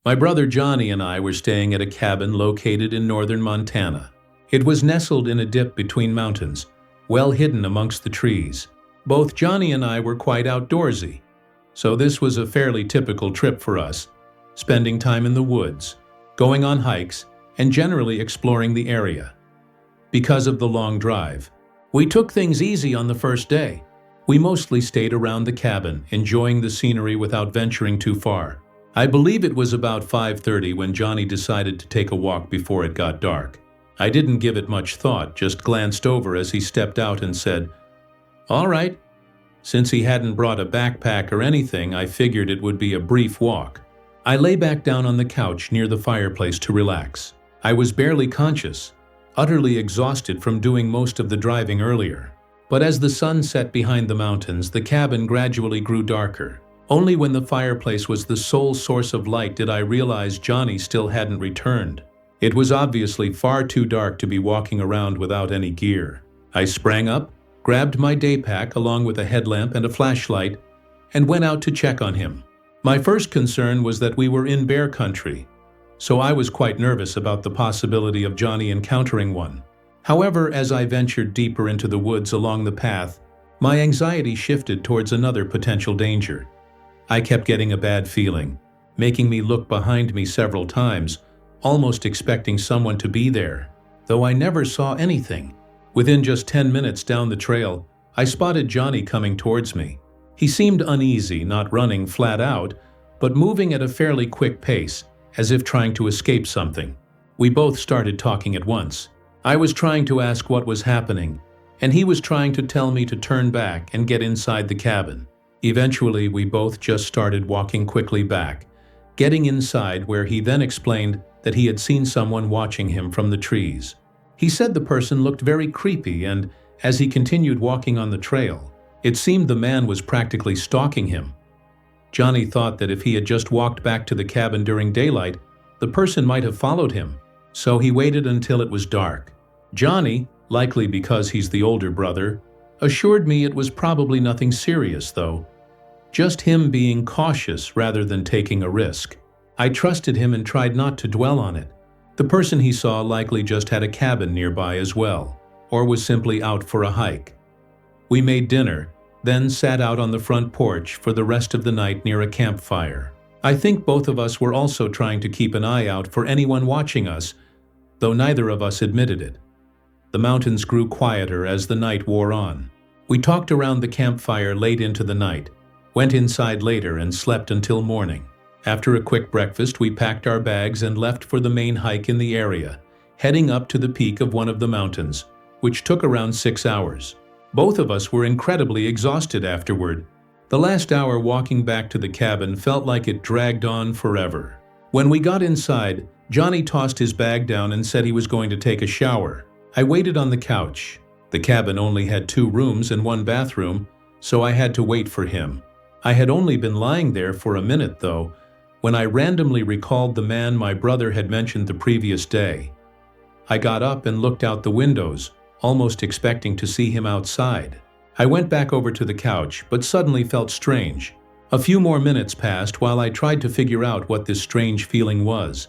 My brother Johnny and I were staying at a cabin located in northern Montana. It was nestled in a dip between mountains, well hidden amongst the trees. Both Johnny and I were quite outdoorsy, so this was a fairly typical trip for us, spending time in the woods, going on hikes, and generally exploring the area. Because of the long drive, we took things easy on the first day. We mostly stayed around the cabin, enjoying the scenery without venturing too far. I believe it was about 5:30 when Johnny decided to take a walk before it got dark. I didn't give it much thought, just glanced over as he stepped out and said, "All right." Since he hadn't brought a backpack or anything, I figured it would be a brief walk. I lay back down on the couch near the fireplace to relax. I was barely conscious, utterly exhausted from doing most of the driving earlier. But as the sun set behind the mountains, the cabin gradually grew darker. Only when the fireplace was the sole source of light did I realize Johnny still hadn't returned. It was obviously far too dark to be walking around without any gear. I sprang up, grabbed my day pack along with a headlamp and a flashlight, and went out to check on him. My first concern was that we were in bear country, so I was quite nervous about the possibility of Johnny encountering one. However, as I ventured deeper into the woods along the path, my anxiety shifted towards another potential danger. I kept getting a bad feeling, making me look behind me several times, almost expecting someone to be there, though I never saw anything. Within just 10 minutes down the trail, I spotted Johnny coming towards me. He seemed uneasy, not running flat out, but moving at a fairly quick pace, as if trying to escape something. We both started talking at once. I was trying to ask what was happening, and he was trying to tell me to turn back and get inside the cabin. Eventually, we both just started walking quickly back, getting inside where he then explained that he had seen someone watching him from the trees. He said the person looked very creepy, and as he continued walking on the trail, it seemed the man was practically stalking him. Johnny thought that if he had just walked back to the cabin during daylight, the person might have followed him, so he waited until it was dark. Johnny, likely because he's the older brother, assured me it was probably nothing serious though, just him being cautious rather than taking a risk. I trusted him and tried not to dwell on it. The person he saw likely just had a cabin nearby as well, or was simply out for a hike. We made dinner, then sat out on the front porch for the rest of the night near a campfire. I think both of us were also trying to keep an eye out for anyone watching us, though neither of us admitted it. The mountains grew quieter as the night wore on. We talked around the campfire late into the night, went inside later and slept until morning. After a quick breakfast, we packed our bags and left for the main hike in the area, heading up to the peak of one of the mountains, which took around 6 hours. Both of us were incredibly exhausted afterward. The last hour walking back to the cabin felt like it dragged on forever. When we got inside, Johnny tossed his bag down and said he was going to take a shower. I waited on the couch. The cabin only had 2 rooms and 1 bathroom, so I had to wait for him. I had only been lying there for a minute, though, when I randomly recalled the man my brother had mentioned the previous day. I got up and looked out the windows, almost expecting to see him outside. I went back over to the couch, but suddenly felt strange. A few more minutes passed while I tried to figure out what this strange feeling was,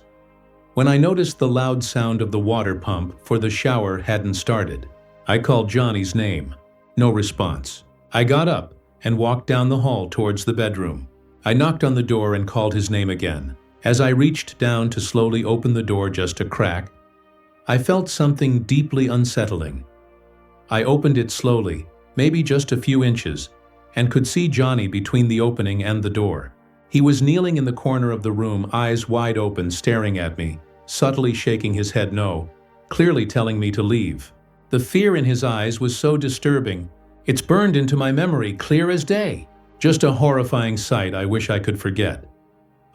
when I noticed the loud sound of the water pump for the shower hadn't started. I called Johnny's name. No response. I got up and walked down the hall towards the bedroom. I knocked on the door and called his name again. As I reached down to slowly open the door just a crack, I felt something deeply unsettling. I opened it slowly, maybe just a few inches, and could see Johnny between the opening and the door. He was kneeling in the corner of the room, eyes wide open, staring at me, subtly shaking his head no, clearly telling me to leave. The fear in his eyes was so disturbing, it's burned into my memory clear as day. Just a horrifying sight I wish I could forget.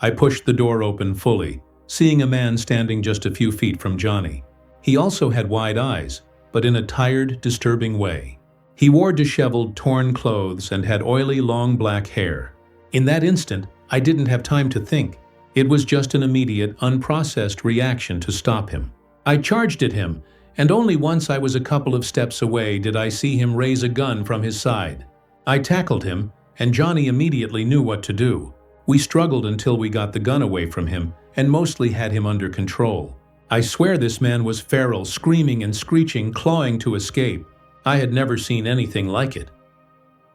I pushed the door open fully, seeing a man standing just a few feet from Johnny. He also had wide eyes, but in a tired, disturbing way. He wore disheveled, torn clothes and had oily, long black hair. In that instant, I didn't have time to think. It was just an immediate, unprocessed reaction to stop him. I charged at him, and only once I was a couple of steps away did I see him raise a gun from his side. I tackled him, and Johnny immediately knew what to do. We struggled until we got the gun away from him and mostly had him under control. I swear this man was feral, screaming and screeching, clawing to escape. I had never seen anything like it.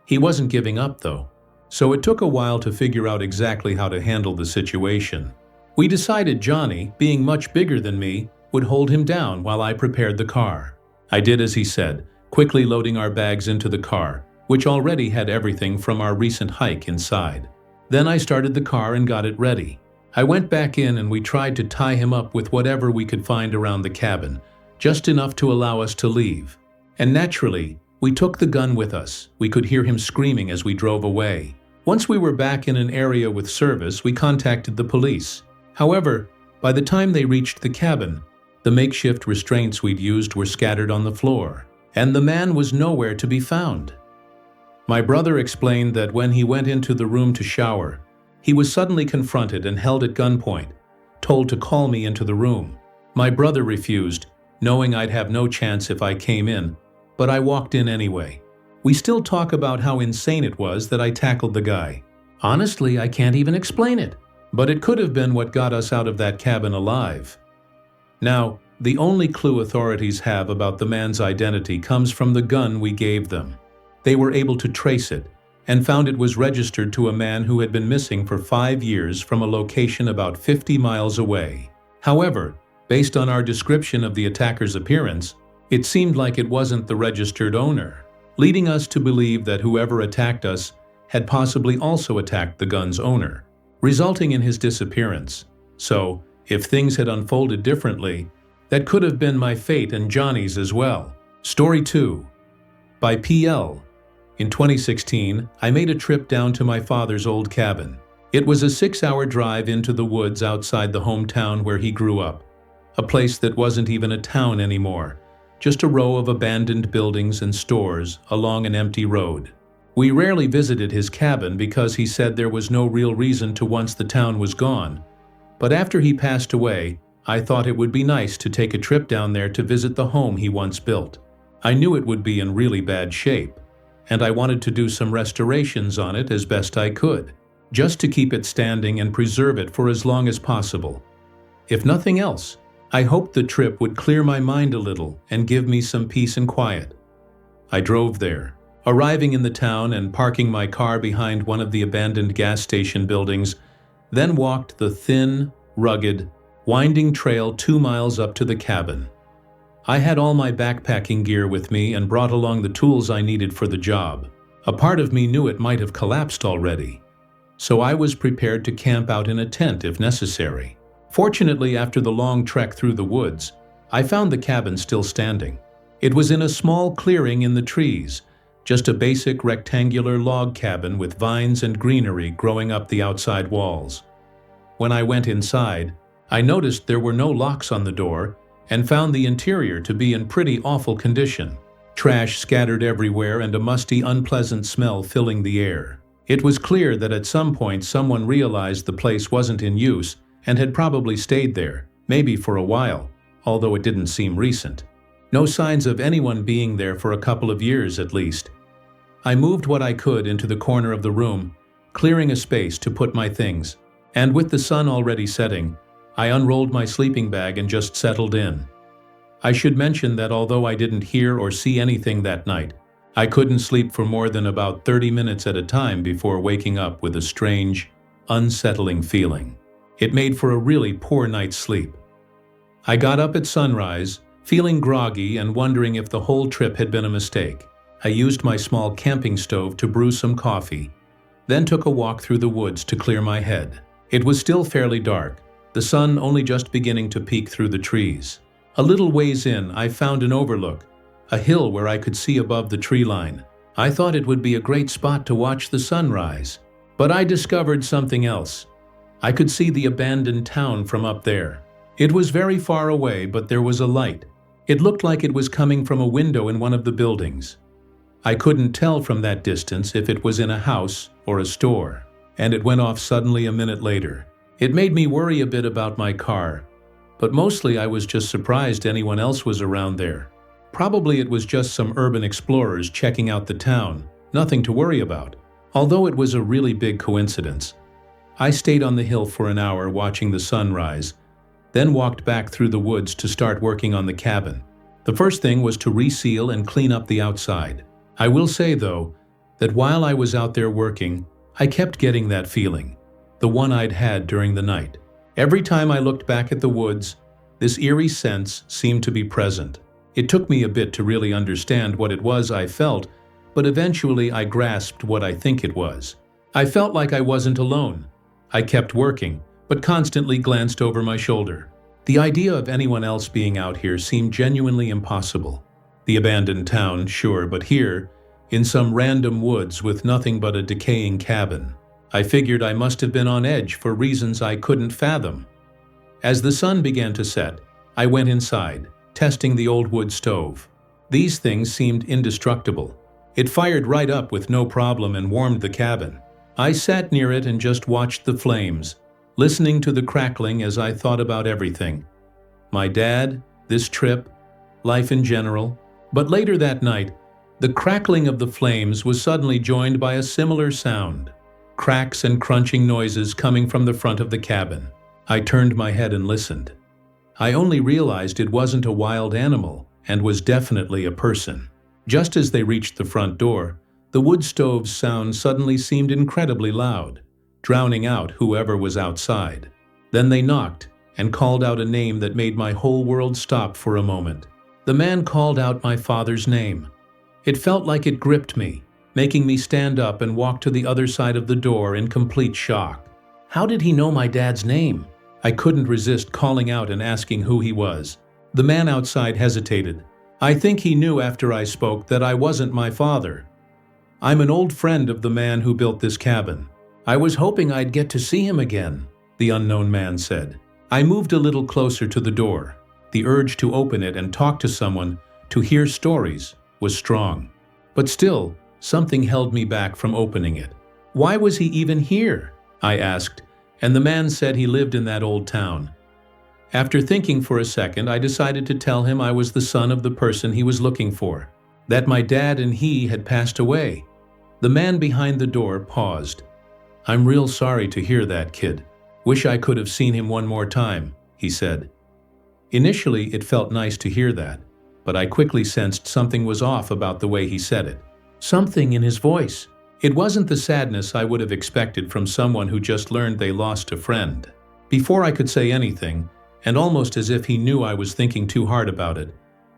He wasn't giving up though, so it took a while to figure out exactly how to handle the situation. We decided Johnny, being much bigger than me, would hold him down while I prepared the car. I did as he said, quickly loading our bags into the car, which already had everything from our recent hike inside. Then I started the car and got it ready. I went back in and we tried to tie him up with whatever we could find around the cabin, just enough to allow us to leave. And naturally, we took the gun with us. We could hear him screaming as we drove away. Once we were back in an area with service, we contacted the police. However, by the time they reached the cabin, the makeshift restraints we'd used were scattered on the floor, and the man was nowhere to be found. My brother explained that when he went into the room to shower, he was suddenly confronted and held at gunpoint, told to call me into the room. My brother refused, knowing I'd have no chance if I came in, but I walked in anyway. We still talk about how insane it was that I tackled the guy. Honestly, I can't even explain it, but it could have been what got us out of that cabin alive. Now, the only clue authorities have about the man's identity comes from the gun we gave them. They were able to trace it and found it was registered to a man who had been missing for 5 years from a location about 50 miles away. However, based on our description of the attacker's appearance, it seemed like it wasn't the registered owner, leading us to believe that whoever attacked us had possibly also attacked the gun's owner, resulting in his disappearance. So, if things had unfolded differently, that could have been my fate and Johnny's as well. Story 2. By P.L. In 2016, I made a trip down to my father's old cabin. It was a 6-hour drive into the woods outside the hometown where he grew up, a place that wasn't even a town anymore, just a row of abandoned buildings and stores along an empty road. We rarely visited his cabin because he said there was no real reason to once the town was gone, but after he passed away, I thought it would be nice to take a trip down there to visit the home he once built. I knew it would be in really bad shape, and I wanted to do some restorations on it as best I could, just to keep it standing and preserve it for as long as possible. If nothing else, I hoped the trip would clear my mind a little and give me some peace and quiet. I drove there, arriving in the town and parking my car behind one of the abandoned gas station buildings, then walked the thin, rugged, winding trail 2 miles up to the cabin. I had all my backpacking gear with me and brought along the tools I needed for the job. A part of me knew it might have collapsed already, so I was prepared to camp out in a tent if necessary. Fortunately, after the long trek through the woods, I found the cabin still standing. It was in a small clearing in the trees, just a basic rectangular log cabin with vines and greenery growing up the outside walls. When I went inside, I noticed there were no locks on the door and found the interior to be in pretty awful condition. Trash scattered everywhere and a musty, unpleasant smell filling the air. It was clear that at some point someone realized the place wasn't in use and had probably stayed there, maybe for a while, although it didn't seem recent. No signs of anyone being there for a couple of years at least. I moved what I could into the corner of the room, clearing a space to put my things, and with the sun already setting, I unrolled my sleeping bag and just settled in. I should mention that although I didn't hear or see anything that night, I couldn't sleep for more than about 30 minutes at a time before waking up with a strange, unsettling feeling. It made for a really poor night's sleep. I got up at sunrise, feeling groggy and wondering if the whole trip had been a mistake. I used my small camping stove to brew some coffee, then took a walk through the woods to clear my head. It was still fairly dark, the sun only just beginning to peek through the trees. A little ways in, I found an overlook, a hill where I could see above the tree line. I thought it would be a great spot to watch the sunrise, but I discovered something else. I could see the abandoned town from up there. It was very far away, but there was a light. It looked like it was coming from a window in one of the buildings. I couldn't tell from that distance if it was in a house or a store, and it went off suddenly a minute later. It made me worry a bit about my car, but mostly I was just surprised anyone else was around there. Probably it was just some urban explorers checking out the town, nothing to worry about, although it was a really big coincidence. I stayed on the hill for an hour watching the sun rise, then walked back through the woods to start working on the cabin. The first thing was to reseal and clean up the outside. I will say, though, that while I was out there working, I kept getting that feeling, the one I'd had during the night. Every time I looked back at the woods, this eerie sense seemed to be present. It took me a bit to really understand what it was I felt, but eventually I grasped what I think it was. I felt like I wasn't alone. I kept working, but constantly glanced over my shoulder. The idea of anyone else being out here seemed genuinely impossible. The abandoned town, sure, but here, in some random woods with nothing but a decaying cabin. I figured I must have been on edge for reasons I couldn't fathom. As the sun began to set, I went inside, testing the old wood stove. These things seemed indestructible. It fired right up with no problem and warmed the cabin. I sat near it and just watched the flames, listening to the crackling as I thought about everything. My dad, this trip, life in general. But later that night, the crackling of the flames was suddenly joined by a similar sound. Cracks and crunching noises coming from the front of the cabin. I turned my head and listened. I only realized it wasn't a wild animal and was definitely a person. Just as they reached the front door, the wood stove's sound suddenly seemed incredibly loud, drowning out whoever was outside. Then they knocked and called out a name that made my whole world stop for a moment. The man called out my father's name. It felt like it gripped me, making me stand up and walk to the other side of the door in complete shock. How did he know my dad's name? I couldn't resist calling out and asking who he was. The man outside hesitated. I think he knew after I spoke that I wasn't my father. I'm an old friend of the man who built this cabin. I was hoping I'd get to see him again, the unknown man said. I moved a little closer to the door. The urge to open it and talk to someone, to hear stories, was strong. But still, something held me back from opening it. Why was he even here? I asked, and the man said he lived in that old town. After thinking for a second, I decided to tell him I was the son of the person he was looking for, that my dad and he had passed away. The man behind the door paused. I'm real sorry to hear that, kid. Wish I could have seen him one more time, he said. Initially, it felt nice to hear that, but I quickly sensed something was off about the way he said it. Something in his voice. It wasn't the sadness I would have expected from someone who just learned they lost a friend. Before I could say anything, and almost as if he knew I was thinking too hard about it,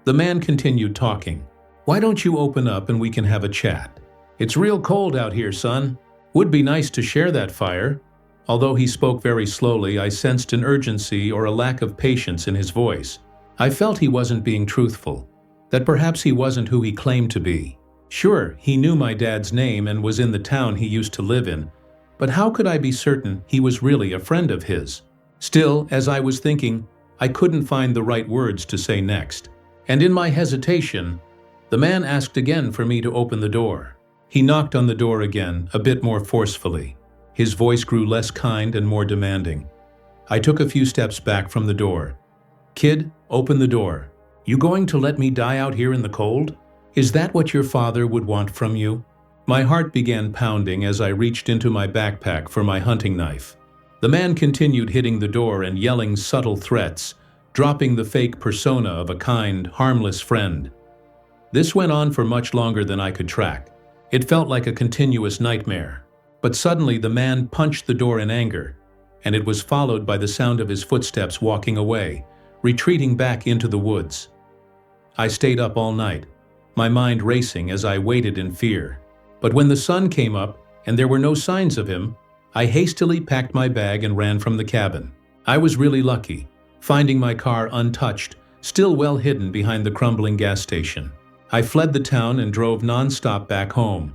the man continued talking. Why don't you open up and we can have a chat? It's real cold out here, son. Would be nice to share that fire. Although he spoke very slowly, I sensed an urgency or a lack of patience in his voice. I felt he wasn't being truthful, that perhaps he wasn't who he claimed to be. Sure, he knew my dad's name and was in the town he used to live in, but how could I be certain he was really a friend of his? Still, as I was thinking, I couldn't find the right words to say next. And in my hesitation, the man asked again for me to open the door. He knocked on the door again, a bit more forcefully. His voice grew less kind and more demanding. I took a few steps back from the door. Kid, open the door. You going to let me die out here in the cold? Is that what your father would want from you? My heart began pounding as I reached into my backpack for my hunting knife. The man continued hitting the door and yelling subtle threats, dropping the fake persona of a kind, harmless friend. This went on for much longer than I could track. It felt like a continuous nightmare. But suddenly the man punched the door in anger, and it was followed by the sound of his footsteps walking away, retreating back into the woods. I stayed up all night, my mind racing as I waited in fear. But when the sun came up and there were no signs of him, I hastily packed my bag and ran from the cabin. I was really lucky, finding my car untouched, still well hidden behind the crumbling gas station. I fled the town and drove non-stop back home.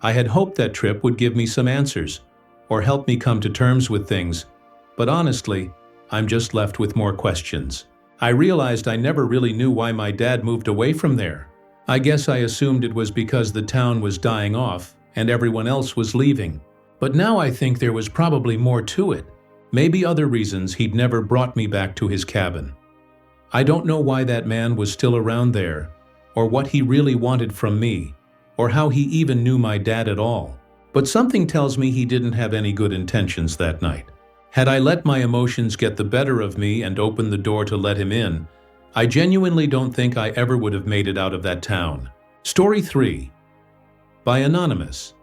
I had hoped that trip would give me some answers, or help me come to terms with things, but honestly, I'm just left with more questions. I realized I never really knew why my dad moved away from there. I guess I assumed it was because the town was dying off and everyone else was leaving. But now I think there was probably more to it. Maybe other reasons he'd never brought me back to his cabin. I don't know why that man was still around there, or what he really wanted from me, or how he even knew my dad at all. But something tells me he didn't have any good intentions that night. Had I let my emotions get the better of me and opened the door to let him in, I genuinely don't think I ever would have made it out of that town. Story 3. By Anonymous.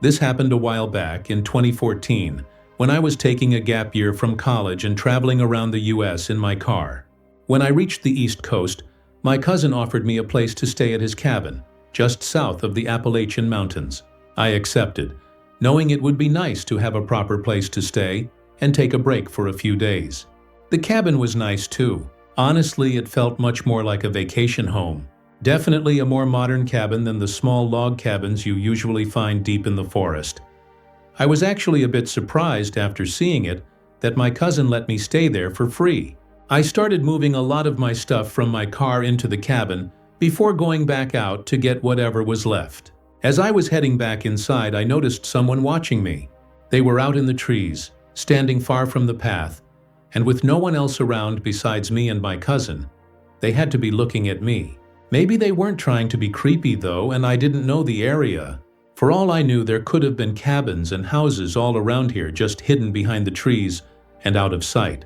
This happened a while back in 2014 when I was taking a gap year from college and traveling around the US in my car. When I reached the East Coast, my cousin offered me a place to stay at his cabin, just south of the Appalachian Mountains. I accepted, knowing it would be nice to have a proper place to stay and take a break for a few days. The cabin was nice too. Honestly, it felt much more like a vacation home. Definitely a more modern cabin than the small log cabins you usually find deep in the forest. I was actually a bit surprised after seeing it that my cousin let me stay there for free. I started moving a lot of my stuff from my car into the cabin before going back out to get whatever was left. As I was heading back inside, I noticed someone watching me. They were out in the trees, standing far from the path, and with no one else around besides me and my cousin. They had to be looking at me. Maybe they weren't trying to be creepy though, and I didn't know the area. For all I knew, there could have been cabins and houses all around here just hidden behind the trees and out of sight.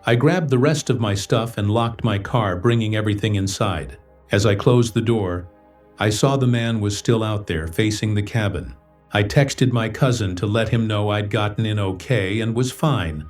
I grabbed the rest of my stuff and locked my car, bringing everything inside. As I closed the door, I saw the man was still out there facing the cabin. I texted my cousin to let him know I'd gotten in okay and was fine,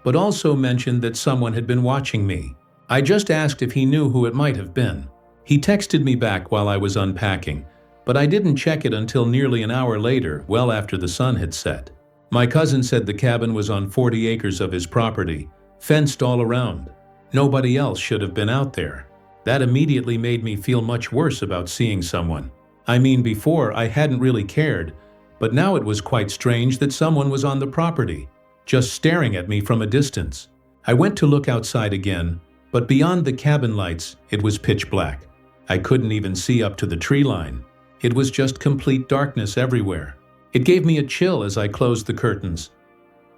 but also mentioned that someone had been watching me. I just asked if he knew who it might have been. He texted me back while I was unpacking, but I didn't check it until nearly an hour later, well after the sun had set. My cousin said the cabin was on 40 acres of his property, fenced all around. Nobody else should have been out there. That immediately made me feel much worse about seeing someone. I mean, before I hadn't really cared, but now it was quite strange that someone was on the property, just staring at me from a distance. I went to look outside again, but beyond the cabin lights, it was pitch black. I couldn't even see up to the tree line. It was just complete darkness everywhere. It gave me a chill as I closed the curtains.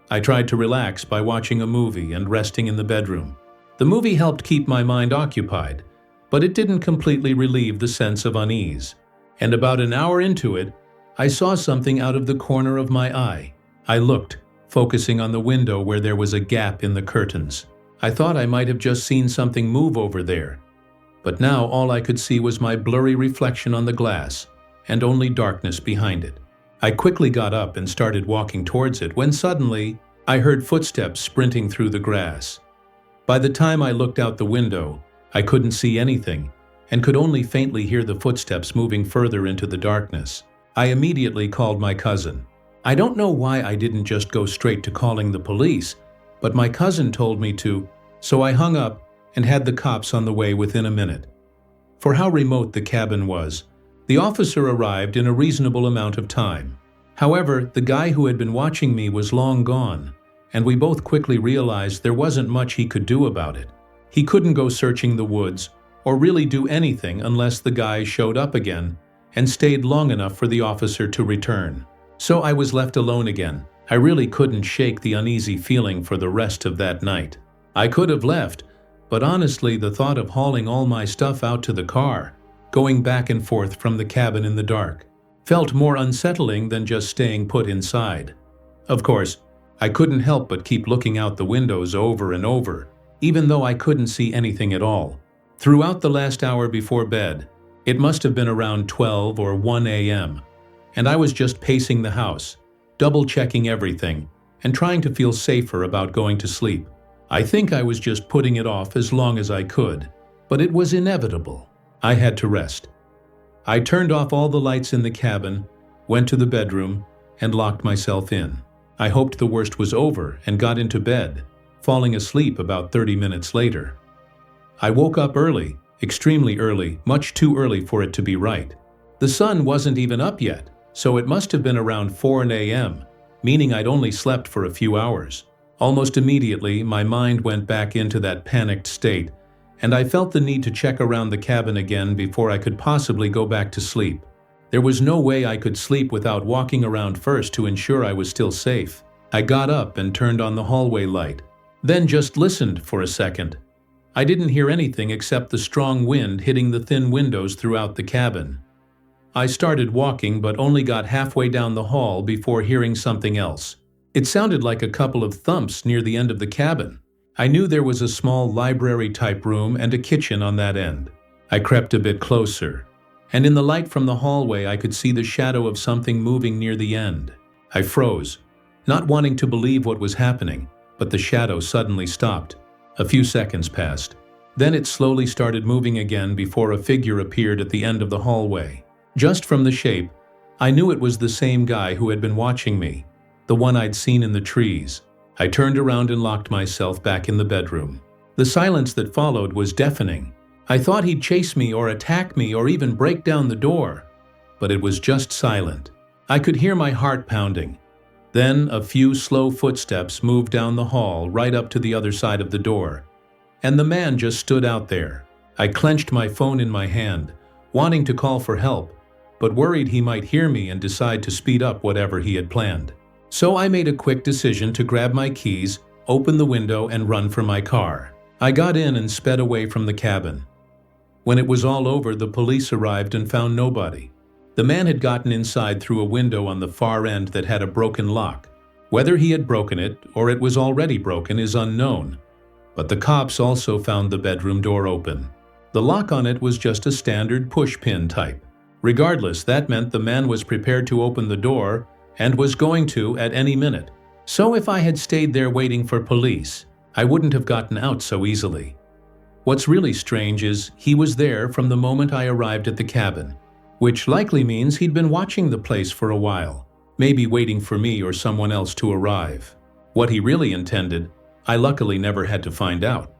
I tried to relax by watching a movie and resting in the bedroom. The movie helped keep my mind occupied, but it didn't completely relieve the sense of unease. And about an hour into it, I saw something out of the corner of my eye. I looked, focusing on the window where there was a gap in the curtains. I thought I might have just seen something move over there. But now all I could see was my blurry reflection on the glass, and only darkness behind it. I quickly got up and started walking towards it when suddenly, I heard footsteps sprinting through the grass. By the time I looked out the window, I couldn't see anything, and could only faintly hear the footsteps moving further into the darkness. I immediately called my cousin. I don't know why I didn't just go straight to calling the police, but my cousin told me to, so I hung up and had the cops on the way within a minute. For how remote the cabin was, the officer arrived in a reasonable amount of time. However, the guy who had been watching me was long gone, and we both quickly realized there wasn't much he could do about it. He couldn't go searching the woods or really do anything unless the guy showed up again and stayed long enough for the officer to return. So I was left alone again. I really couldn't shake the uneasy feeling for the rest of that night. I could have left, but honestly, the thought of hauling all my stuff out to the car, going back and forth from the cabin in the dark, felt more unsettling than just staying put inside. Of course, I couldn't help but keep looking out the windows over and over, even though I couldn't see anything at all. Throughout the last hour before bed, it must have been around 12 or 1 a.m., and I was just pacing the house, double-checking everything, and trying to feel safer about going to sleep. I think I was just putting it off as long as I could, but it was inevitable. I had to rest. I turned off all the lights in the cabin, went to the bedroom, and locked myself in. I hoped the worst was over and got into bed, falling asleep about 30 minutes later. I woke up early, extremely early, much too early for it to be right. The sun wasn't even up yet, so it must have been around 4 a.m., meaning I'd only slept for a few hours. Almost immediately, my mind went back into that panicked state, and I felt the need to check around the cabin again before I could possibly go back to sleep. There was no way I could sleep without walking around first to ensure I was still safe. I got up and turned on the hallway light, then just listened for a second. I didn't hear anything except the strong wind hitting the thin windows throughout the cabin. I started walking but only got halfway down the hall before hearing something else. It sounded like a couple of thumps near the end of the cabin. I knew there was a small library-type room and a kitchen on that end. I crept a bit closer, and in the light from the hallway I could see the shadow of something moving near the end. I froze, not wanting to believe what was happening, but the shadow suddenly stopped. A few seconds passed. Then it slowly started moving again before a figure appeared at the end of the hallway. Just from the shape, I knew it was the same guy who had been watching me, the one I'd seen in the trees. I turned around and locked myself back in the bedroom. The silence that followed was deafening. I thought he'd chase me or attack me or even break down the door, but it was just silent. I could hear my heart pounding. Then a few slow footsteps moved down the hall right up to the other side of the door, and the man just stood out there. I clenched my phone in my hand, wanting to call for help, but worried he might hear me and decide to speed up whatever he had planned. So I made a quick decision to grab my keys, open the window, and run for my car. I got in and sped away from the cabin. When it was all over, the police arrived and found nobody. The man had gotten inside through a window on the far end that had a broken lock. Whether he had broken it or it was already broken is unknown, but the cops also found the bedroom door open. The lock on it was just a standard push-pin type. Regardless, that meant the man was prepared to open the door and was going to at any minute. So if I had stayed there waiting for police, I wouldn't have gotten out so easily. What's really strange is he was there from the moment I arrived at the cabin, which likely means he'd been watching the place for a while, maybe waiting for me or someone else to arrive. What he really intended, I luckily never had to find out.